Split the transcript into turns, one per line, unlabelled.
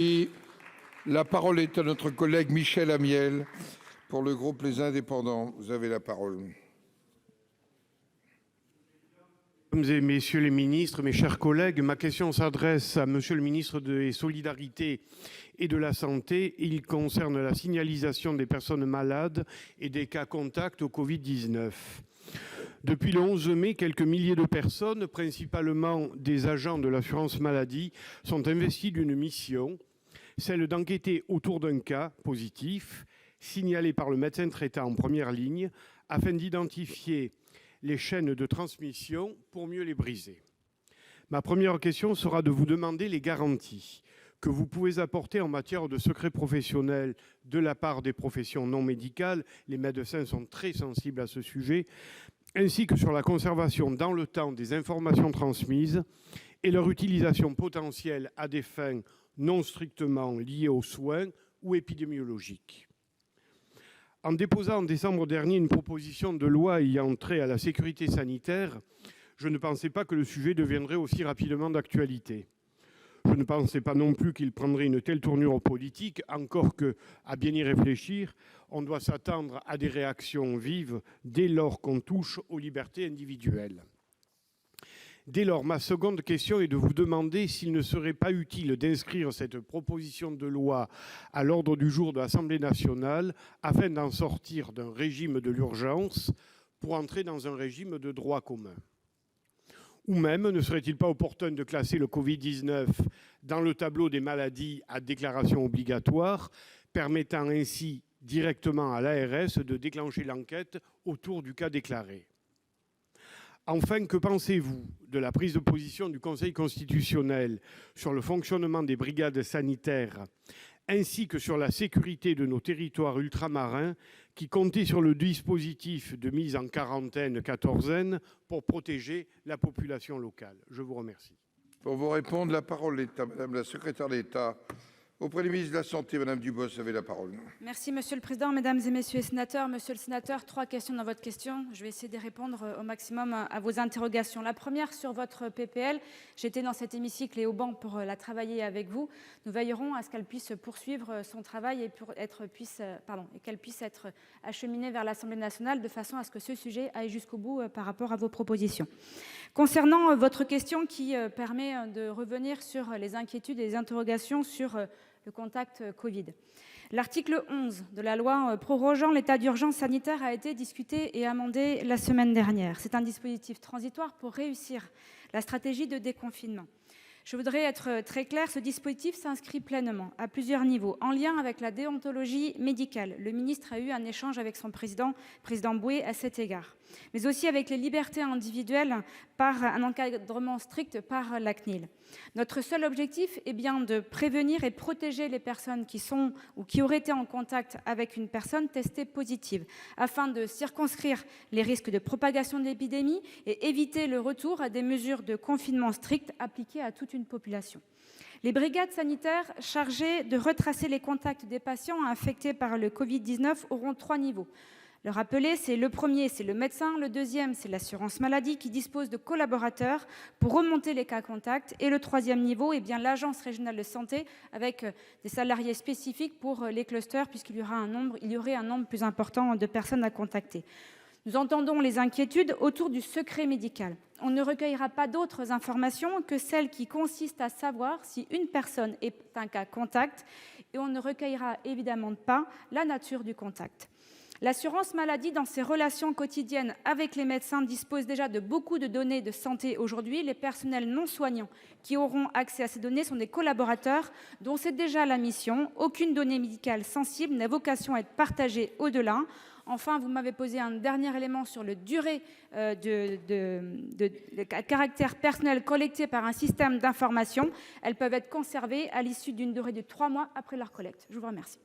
Et la parole est à notre collègue Michel Amiel pour le groupe Les Indépendants. Vous avez la parole.
Mesdames et messieurs les ministres, mes chers collègues, ma question s'adresse à monsieur le ministre des Solidarités et de la Santé. Il concerne la signalisation des personnes malades et des cas contacts au Covid-19. Depuis le 11 mai, quelques milliers de personnes, principalement des agents de l'assurance maladie, sont investis d'une mission, celle d'enquêter autour d'un cas positif, signalé par le médecin traitant en première ligne, afin d'identifier les chaînes de transmission pour mieux les briser. Ma première question sera de vous demander les garanties que vous pouvez apporter en matière de secret professionnel de la part des professions non médicales, les médecins sont très sensibles à ce sujet, ainsi que sur la conservation dans le temps des informations transmises et leur utilisation potentielle à des fins non strictement liées aux soins ou épidémiologiques. En déposant en décembre dernier une proposition de loi ayant trait à la sécurité sanitaire, je ne pensais pas que le sujet deviendrait aussi rapidement d'actualité. Je ne pensais pas non plus qu'il prendrait une telle tournure politique, encore que, à bien y réfléchir, on doit s'attendre à des réactions vives dès lors qu'on touche aux libertés individuelles. Dès lors, ma seconde question est de vous demander s'il ne serait pas utile d'inscrire cette proposition de loi à l'ordre du jour de l'Assemblée nationale afin d'en sortir d'un régime de l'urgence pour entrer dans un régime de droit commun. Ou même, ne serait-il pas opportun de classer le Covid-19 dans le tableau des maladies à déclaration obligatoire, permettant ainsi directement à l'ARS de déclencher l'enquête autour du cas déclaré? Enfin, que pensez-vous de la prise de position du Conseil constitutionnel sur le fonctionnement des brigades sanitaires ainsi que sur la sécurité de nos territoires ultramarins qui comptaient sur le dispositif de mise en quarantaine quatorzaine pour protéger la population locale? Je vous remercie.
Pour vous répondre, la parole est à Madame la secrétaire d'État auprès du ministre de la Santé, Madame Dubos, vous avez la parole.
Merci Monsieur le Président, Mesdames et Messieurs les sénateurs. Monsieur le sénateur, 3 questions dans votre question. Je vais essayer de répondre au maximum à vos interrogations. La première sur votre PPL. J'étais dans cet hémicycle et au banc pour la travailler avec vous. Nous veillerons à ce qu'elle puisse poursuivre son travail et qu'elle puisse être acheminée vers l'Assemblée nationale de façon à ce que ce sujet aille jusqu'au bout par rapport à vos propositions. Concernant votre question qui permet de revenir sur les inquiétudes et les interrogations sur le contact Covid. L'article 11 de la loi prorogeant l'état d'urgence sanitaire a été discuté et amendé la semaine dernière. C'est un dispositif transitoire pour réussir la stratégie de déconfinement. Je voudrais être très claire, ce dispositif s'inscrit pleinement, à plusieurs niveaux, en lien avec la déontologie médicale. Le ministre a eu un échange avec son président Bouet, à cet égard. Mais aussi avec les libertés individuelles par un encadrement strict par la CNIL. Notre seul objectif est bien de prévenir et protéger les personnes qui sont ou qui auraient été en contact avec une personne testée positive, afin de circonscrire les risques de propagation de l'épidémie et éviter le retour à des mesures de confinement strictes appliquées à toute une population. Les brigades sanitaires chargées de retracer les contacts des patients infectés par le Covid-19 auront 3 niveaux. Le rappeler, c'est le premier, c'est le médecin, le deuxième, c'est l'assurance maladie qui dispose de collaborateurs pour remonter les cas contacts, et le troisième niveau, bien l'agence régionale de santé avec des salariés spécifiques pour les clusters puisqu'il y aurait un nombre plus important de personnes à contacter. Nous entendons les inquiétudes autour du secret médical. On ne recueillera pas d'autres informations que celles qui consistent à savoir si une personne est un cas contact, et on ne recueillera évidemment pas la nature du contact. L'assurance maladie, dans ses relations quotidiennes avec les médecins, dispose déjà de beaucoup de données de santé aujourd'hui. Les personnels non soignants qui auront accès à ces données sont des collaborateurs dont c'est déjà la mission. Aucune donnée médicale sensible n'a vocation à être partagée au-delà. Enfin, vous m'avez posé un dernier élément sur le durée de caractère personnel collecté par un système d'information. Elles peuvent être conservées à l'issue d'une durée de 3 mois après leur collecte. Je vous remercie.